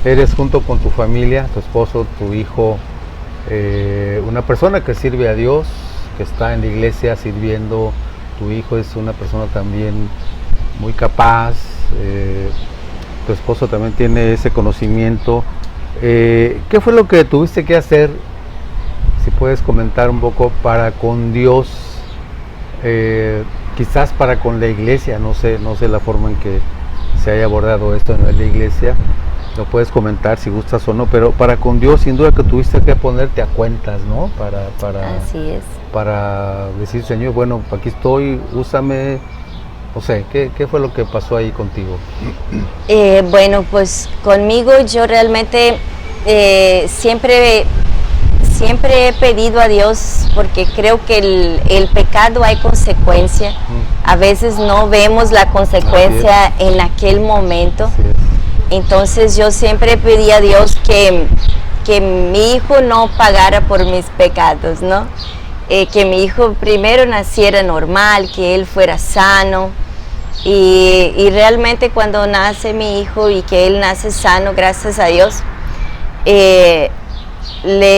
eres junto con tu familia, tu esposo, tu hijo, una persona que sirve a Dios, que está en la iglesia sirviendo. Tu hijo es una persona también muy capaz, tu esposo también tiene ese conocimiento. ¿Qué fue lo que tuviste que hacer, si puedes comentar un poco, para con Dios, quizás para con la iglesia? No sé la forma en que se haya abordado esto en la iglesia, lo puedes comentar si gustas o no, pero para con Dios sin duda que tuviste que ponerte a cuentas, ¿no? Así es. Para decir, Señor, bueno, aquí estoy, úsame. No sé, ¿qué fue lo que pasó ahí contigo? Bueno, pues conmigo yo realmente siempre he pedido a Dios, porque creo que el pecado hay consecuencia. A veces no vemos la consecuencia en aquel momento. Entonces yo siempre pedí a Dios que mi hijo no pagara por mis pecados, ¿no? Que mi hijo primero naciera normal, que él fuera sano. Y realmente cuando nace mi hijo y que él nace sano, gracias a Dios, le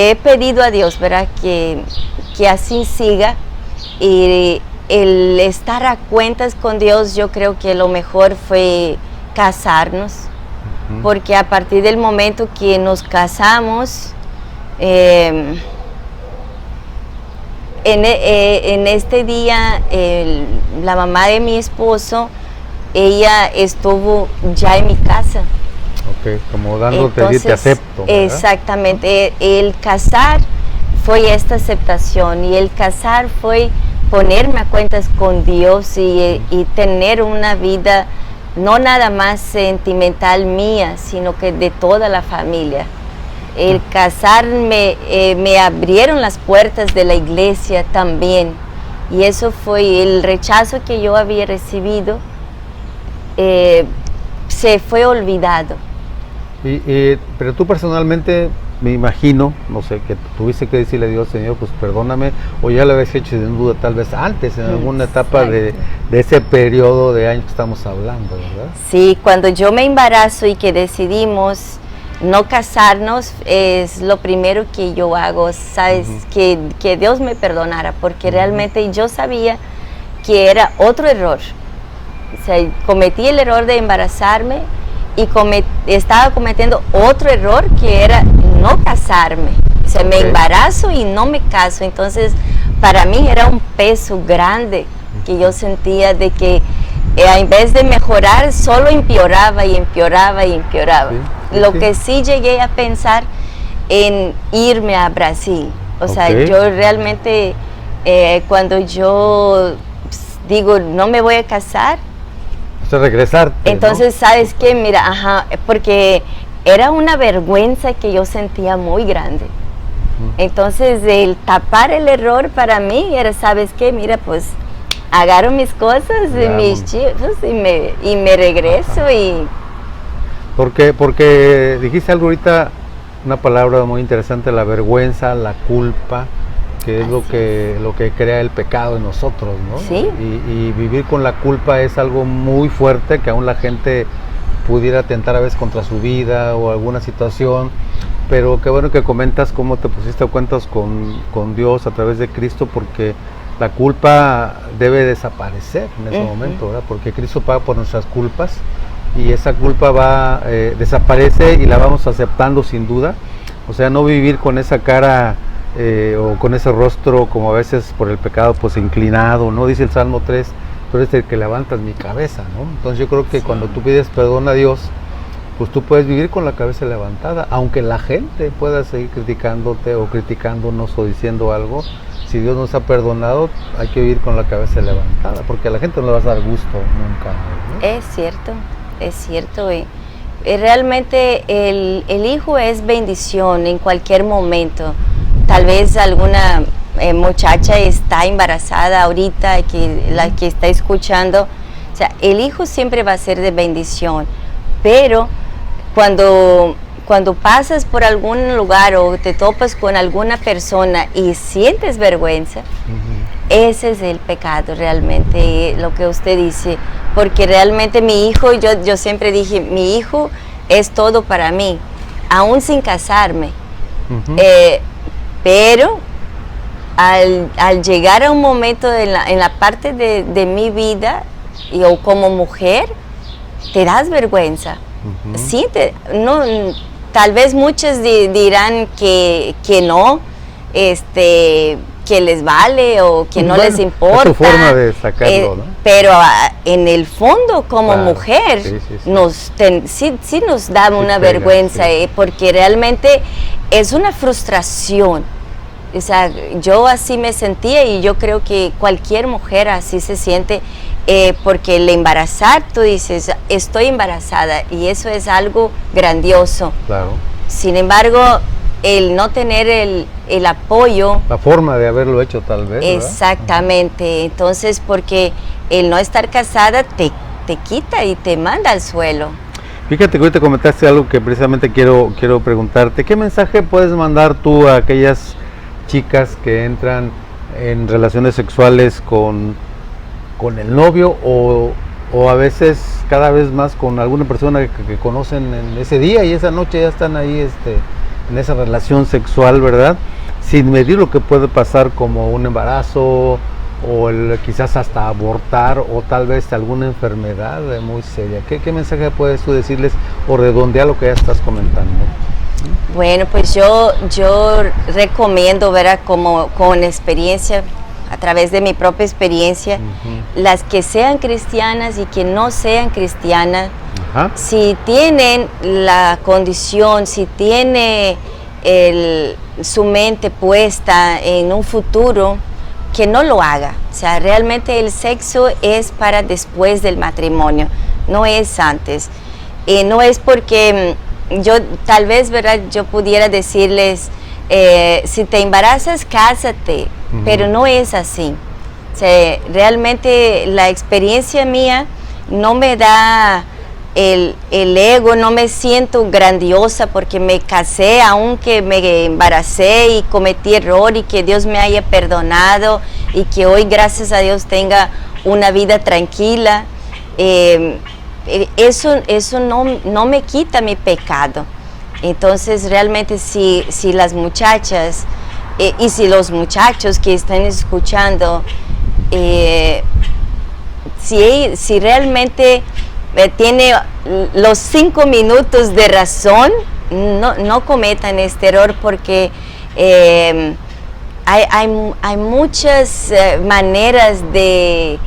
he pedido a Dios, ¿verdad?, que así siga. Y el estar a cuentas con Dios, yo creo que lo mejor fue casarnos, porque a partir del momento que nos casamos, en este día, la mamá de mi esposo, ella estuvo ya en mi casa. Ok, como dándote, entonces, te acepto, ¿verdad? Exactamente, el casar fue esta aceptación, y el casar fue ponerme a cuentas con Dios y tener una vida no nada más sentimental mía, sino que de toda la familia. El casarme, me abrieron las puertas de la iglesia también, y eso fue el rechazo que yo había recibido, se fue olvidado. Pero tú personalmente, me imagino, no sé, que tuviste que decirle a Dios, Señor, pues perdóname, o ya lo habías hecho sin duda tal vez antes, en alguna etapa de ese periodo de años que estamos hablando, ¿verdad? Sí, cuando yo me embarazo y que decidimos no casarnos, es lo primero que yo hago, ¿sabes? Que Dios me perdonara, porque realmente yo sabía que era otro error. O sea, cometí el error de embarazarme y estaba cometiendo otro error, que era no casarme. O sea, me embarazo y no me caso. Entonces, para mí era un peso grande que yo sentía, de que en vez de mejorar, solo empeoraba y empeoraba y empeoraba. Lo que sí llegué a pensar en irme a Brasil. O sea, yo realmente, cuando yo digo, no me voy a casar, regresarte, entonces, ¿no? ¿sabes qué? Mira, porque era una vergüenza que yo sentía muy grande. Entonces, el tapar el error para mí era, ¿sabes qué? Mira, pues agarro mis cosas y mis chicos y me regreso. Porque dijiste algo ahorita, una palabra muy interesante, la vergüenza, la culpa, que es lo que crea el pecado en nosotros, ¿no? Sí. Y vivir con la culpa es algo muy fuerte, que aún la gente pudiera atentar a veces contra su vida o alguna situación, pero qué bueno que comentas cómo te pusiste a cuentas con Dios a través de Cristo, porque la culpa debe desaparecer en ese momento, ¿verdad? Porque Cristo paga por nuestras culpas, y esa culpa desaparece y la vamos aceptando sin duda. O sea, no vivir con esa cara o con ese rostro como a veces por el pecado pues inclinado, ¿no? Dice el Salmo 3, tú eres el que levantas mi cabeza, ¿no? Entonces yo creo que cuando tú pides perdón a Dios, pues tú puedes vivir con la cabeza levantada, aunque la gente pueda seguir criticándote o criticándonos o diciendo algo. Si Dios nos ha perdonado, hay que vivir con la cabeza levantada, porque a la gente no le vas a dar gusto nunca, ¿no? Es cierto. Y realmente el hijo es bendición en cualquier momento. Tal vez alguna muchacha está embarazada ahorita, la que está escuchando. O sea, el hijo siempre va a ser de bendición, pero cuando pasas por algún lugar o te topas con alguna persona y sientes vergüenza, ese es el pecado realmente, lo que usted dice, porque realmente mi hijo, yo siempre dije, mi hijo es todo para mí, aún sin casarme. Ujú. Pero al llegar a un momento en la parte de mi vida, o como mujer, te das vergüenza. Ujú. Sí, no, tal vez muchos dirán que no, que les vale o que no Bueno, les importa. es tu forma de sacarlo, ¿no? Pero en el fondo, como Claro, mujer, sí, sí, sí. sí nos da una pega, vergüenza, sí. porque realmente es una frustración. O sea, yo así me sentía y yo creo que cualquier mujer así se siente, porque el embarazar, tú dices, estoy embarazada y eso es algo grandioso. Claro. Sin embargo, el no tener el apoyo, La forma de haberlo hecho tal vez, ¿verdad? exactamente, entonces porque el no estar casada te quita y te manda al suelo. Fíjate que hoy te comentaste algo que precisamente quiero preguntarte. ¿Qué mensaje puedes mandar tú a aquellas chicas que entran en relaciones sexuales con el novio o a veces cada vez más con alguna persona que conocen en ese día y esa noche ya están ahí en esa relación sexual, ¿verdad? Sin medir lo que puede pasar como un embarazo o quizás hasta abortar o tal vez alguna enfermedad muy seria? ¿Qué mensaje puedes tú decirles o redondear lo que ya estás comentando? Bueno, pues yo recomiendo, ¿verdad? Como con experiencia, a través de mi propia experiencia, las que sean cristianas y que no sean cristianas, Ajá. si tienen la condición, si tiene su mente puesta en un futuro, que no lo haga. O sea, realmente el sexo es para después del matrimonio, no es antes. No es porque yo tal vez, ¿verdad? Yo pudiera decirles, si te embarazas, cásate, pero no es así. O sea, realmente la experiencia mía no me da el ego, no me siento grandiosa porque me casé, aunque me embaracé y cometí error y que Dios me haya perdonado y que hoy, gracias a Dios, tenga una vida tranquila. Eso no me quita mi pecado. Entonces realmente si las muchachas y si los muchachos que están escuchando, si realmente tiene los 5 minutos de razón, no cometan este error, porque hay muchas maneras de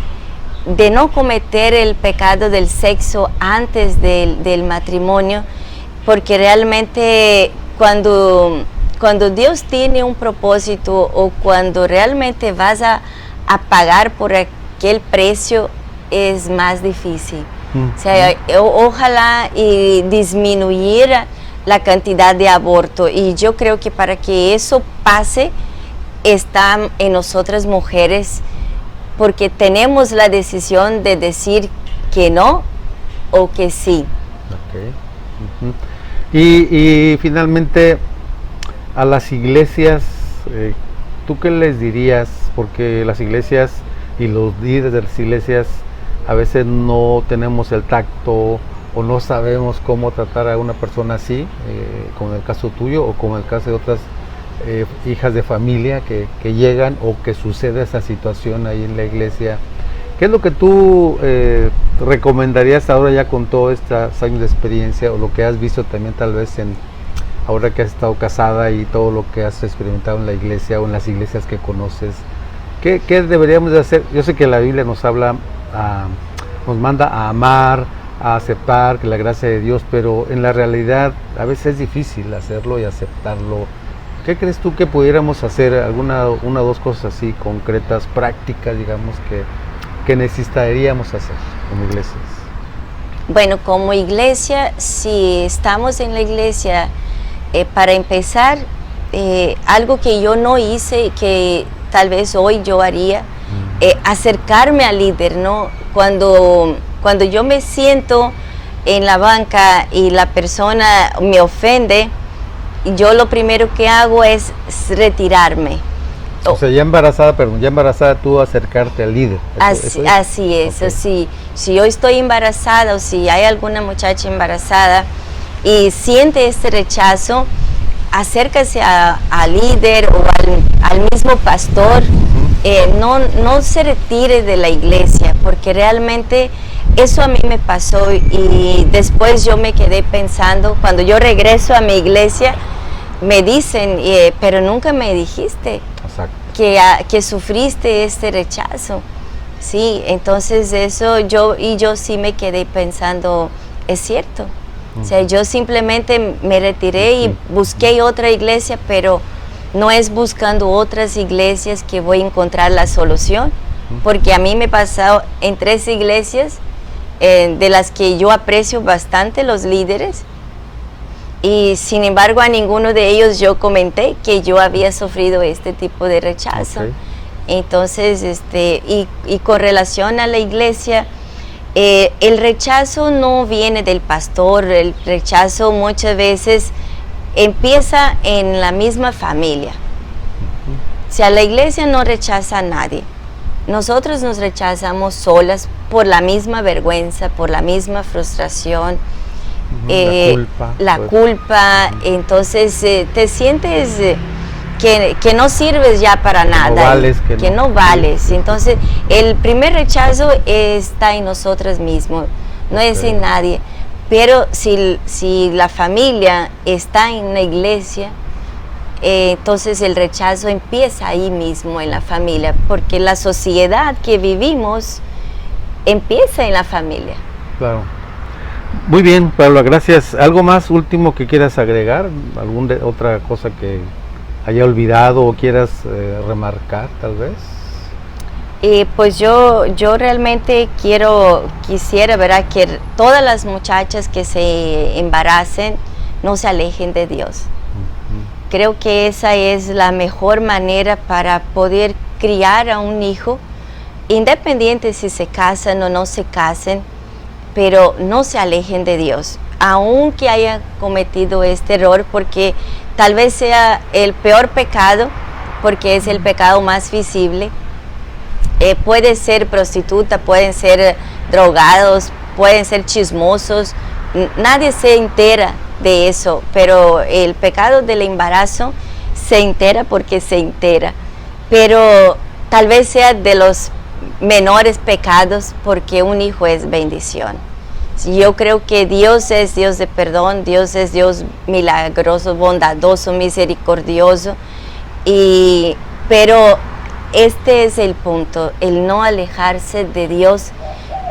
no cometer el pecado del sexo antes del matrimonio, porque realmente cuando Dios tiene un propósito o cuando realmente vas a pagar por aquel precio, es más difícil. O sea, ojalá y disminuir la cantidad de aborto, y yo creo que para que eso pase está en nosotras mujeres, porque tenemos la decisión de decir que no o que sí. Okay. Y finalmente, a las iglesias, ¿tú qué les dirías? Porque las iglesias y los líderes de las iglesias a veces no tenemos el tacto o no sabemos cómo tratar a una persona así, como en el caso tuyo o como en el caso de otras hijas de familia que llegan o que sucede esa situación ahí en la iglesia. ¿Qué es lo que tú recomendarías ahora, ya con todos estos años de experiencia, o lo que has visto también tal vez ahora que has estado casada y todo lo que has experimentado en la iglesia o en las iglesias que conoces? ¿Qué deberíamos de hacer? Yo sé que la Biblia nos manda a amar, a aceptar, que la gracia de Dios, pero en la realidad a veces es difícil hacerlo y aceptarlo. ¿Qué crees tú que pudiéramos hacer? Una o dos cosas así concretas, prácticas, digamos, que necesitaríamos hacer como iglesias. Bueno, como iglesia, si estamos en la iglesia, para empezar, algo que yo no hice, que tal vez hoy yo haría, acercarme al líder, ¿no? Cuando yo me siento en la banca y la persona me ofende, yo lo primero que hago es retirarme. O sea, ya embarazada tú acercarte al líder. Así es. Okay. Si yo estoy embarazada o si hay alguna muchacha embarazada y siente este rechazo, acércase al líder o al mismo pastor. No se retire de la iglesia, porque realmente eso a mí me pasó, y después yo me quedé pensando, cuando yo regreso a mi iglesia, me dicen, pero nunca me dijiste que sufriste este rechazo. Sí, entonces eso yo sí me quedé pensando, es cierto. O sea, yo simplemente me retiré y busqué otra iglesia, pero no es buscando otras iglesias que voy a encontrar la solución, porque a mí me pasó en 3 iglesias, de las que yo aprecio bastante los líderes, y sin embargo a ninguno de ellos yo comenté que yo había sufrido este tipo de rechazo. Entonces, y con relación a la iglesia, el rechazo no viene del pastor, el rechazo muchas veces empieza en la misma familia. O sea, la iglesia no rechaza a nadie. Nosotros nos rechazamos solas por la misma vergüenza, por la misma frustración, la culpa. Entonces te sientes que no sirves ya para nada, que no vales. Entonces el primer rechazo está en nosotros mismos, no es en nadie. Pero si la familia está en la iglesia, entonces el rechazo empieza ahí mismo en la familia, porque la sociedad que vivimos empieza en la familia. Claro. Muy bien, Paula, gracias. ¿Algo más último que quieras agregar? ¿Otra cosa que haya olvidado o quieras remarcar, tal vez? Pues yo realmente quisiera, ¿verdad?, que todas las muchachas que se embaracen no se alejen de Dios. Creo que esa es la mejor manera para poder criar a un hijo, independiente si se casan o no se casen, pero no se alejen de Dios, aunque haya cometido este error, porque tal vez sea el peor pecado, porque es el pecado más visible. Puede ser prostituta, pueden ser drogados, pueden ser chismosos, nadie se entera de eso, pero el pecado del embarazo se entera porque se entera, pero tal vez sea de los menores pecados, porque un hijo es bendición. Yo creo que Dios es Dios de perdón, Dios es Dios milagroso, bondadoso, misericordioso, pero este es el punto, el no alejarse de Dios,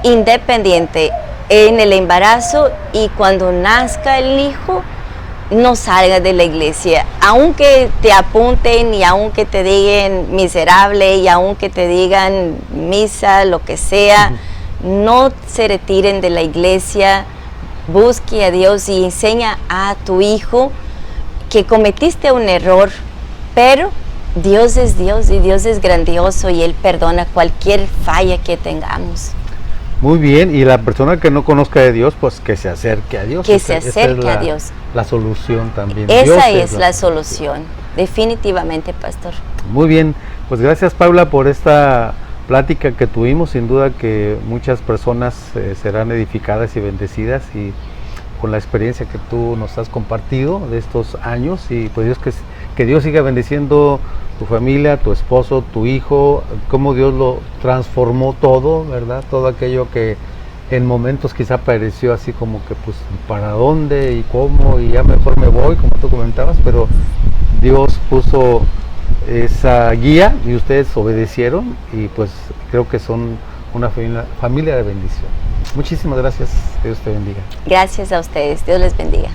independiente en el embarazo, y cuando nazca el hijo, no salga de la iglesia, aunque te apunten y aunque te digan miserable y aunque te digan misa, lo que sea, no se retiren de la iglesia. Busque a Dios y enseña a tu hijo que cometiste un error, pero Dios es Dios y Dios es grandioso y Él perdona cualquier falla que tengamos. Muy bien, y la persona que no conozca de Dios, pues que se acerque a Dios. Que se acerque a Dios. La solución también. Esa es la solución, definitivamente, pastor. Muy bien, pues gracias, Paula, por esta plática que tuvimos. Sin duda que muchas personas serán edificadas y bendecidas, y con la experiencia que tú nos has compartido de estos años, y pues que Dios siga bendiciendo tu familia, tu esposo, tu hijo, cómo Dios lo transformó todo, ¿verdad? Todo aquello que en momentos quizá pareció así como que pues para dónde y cómo, y ya mejor me voy, como tú comentabas, pero Dios puso esa guía y ustedes obedecieron, y pues creo que son una familia de bendición. Muchísimas gracias, Dios te bendiga. Gracias a ustedes, Dios les bendiga.